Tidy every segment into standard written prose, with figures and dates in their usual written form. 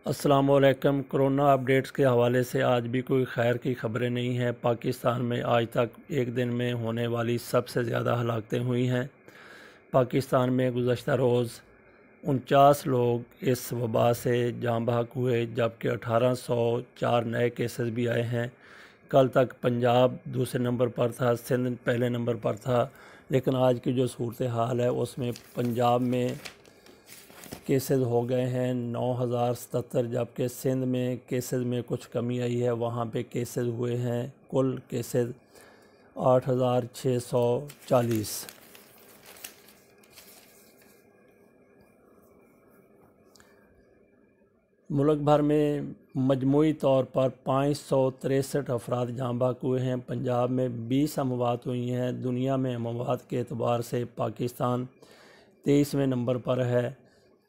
अस्सलाम वालेकुम। Corona updates के हवाले से आज भी कोई खैर की खबरें नहीं हैं। पाकिस्तान में आज तक एक दिन में होने वाली सबसे ज़्यादा हलाकतें हुई हैं। पाकिस्तान में गुज़श्ता रोज़ 49 लोग इस वबा से जाँ बहक हुए, जबकि 1804 नए केसेस भी आए हैं। कल तक पंजाब दूसरे नंबर पर था, सिंध पहले नंबर पर था, लेकिन आज की जो सूरत हाल है उसमें पंजाब में केसेस हो गए हैं 9077, जबकि सिंध में केसेस में कुछ कमी आई है, वहाँ पे केसेस हुए हैं कुल केसेस 8640। मुल्क भर में मजमूई तौर पर 563 अफराद जाँ बहक हुए हैं। पंजाब में 20 अमवात हुई हैं। दुनिया में अमवात के एतबार से पाकिस्तान 23वें नंबर पर है।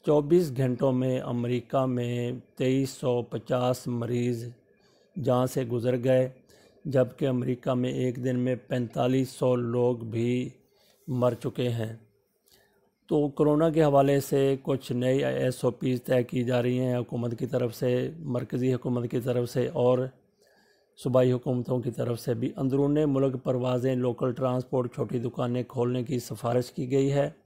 24 घंटों में अमेरिका में 2350 मरीज़ जान से गुज़र गए, जबकि अमेरिका में एक दिन में 4500 लोग भी मर चुके हैं। तो कोरोना के हवाले से कुछ नई SOPs तय की जा रही हैं हुकूमत की तरफ से, मरकज़ी हुकूमत की तरफ से और सूबाई हुकूमतों की तरफ से भी। अंदरूनी मुल्क परवाज़ें, लोकल ट्रांसपोर्ट, छोटी दुकानें खोलने की सिफारिश की गई है।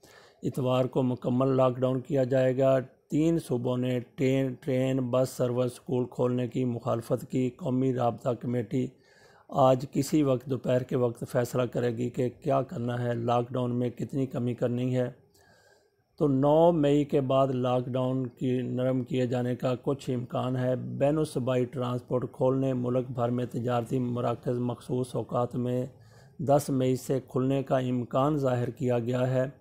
इतवार को मुकम्मल लॉकडाउन किया जाएगा। 3 सूबों ने ट्रेन, बस सर्विस, स्कूल खोलने की मुखालफत की। कौमी राबता कमेटी आज किसी वक्त दोपहर के वक्त फ़ैसला करेगी कि क्या करना है, लॉकडाउन में कितनी कमी करनी है। तो 9 मई के बाद लॉकडाउन की नरम किए जाने का कुछ इम्कान है। बैनुसूबाई ट्रांसपोर्ट खोलने, मुल्क भर में तिजारती मराकज़ मखसूस औकात में 10 मई से खुलने का इम्कान ज़ाहिर किया गया है,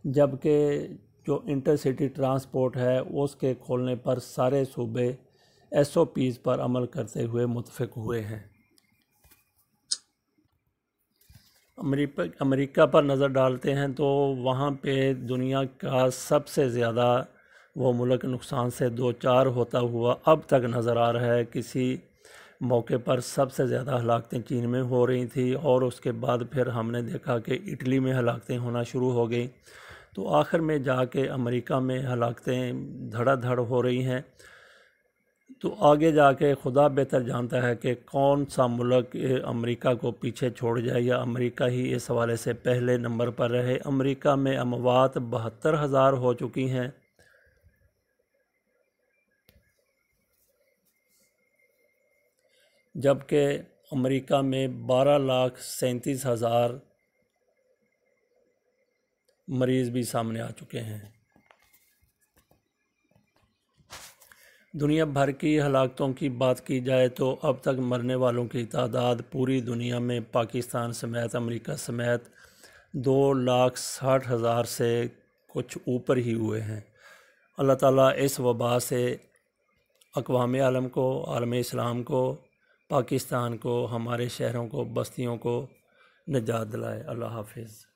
जबकि जो इंटरसिटी ट्रांसपोर्ट है उसके खोलने पर सारे सूबे SOPs पर अमल करते हुए मुत्तफ़िक हुए हैं। अमेरिका पर नज़र डालते हैं तो वहाँ पे दुनिया का सबसे ज़्यादा वो मुल्क नुकसान से दो चार होता हुआ अब तक नज़र आ रहा है। किसी मौके पर सबसे ज़्यादा हलाकतें चीन में हो रही थी और उसके बाद फिर हमने देखा कि इटली में हलाकतें होना शुरू हो गई। तो आखिर में जाके अमेरिका में हलाकतें धड़ाधड़ हो रही हैं। तो आगे जाके खुदा बेहतर जानता है कि कौन सा मुल्क अमेरिका को पीछे छोड़ जाए या अमेरिका ही इस हवाले से पहले नंबर पर रहे। अमेरिका में अमवात 72,000 हो चुकी हैं, जबकि अमेरिका में 12,37,000 मरीज़ भी सामने आ चुके हैं। दुनिया भर की हलाकतों की बात की जाए तो अब तक मरने वालों की तादाद पूरी दुनिया में पाकिस्तान समेत, अमेरिका समेत 2,60,000 से कुछ ऊपर ही हुए हैं। अल्लाह ताला इस वबा से अक़वाम आलम को, आलम इस्लाम को, पाकिस्तान को, हमारे शहरों को, बस्तियों को निजात दिलाए। अल्लाह हाफिज़।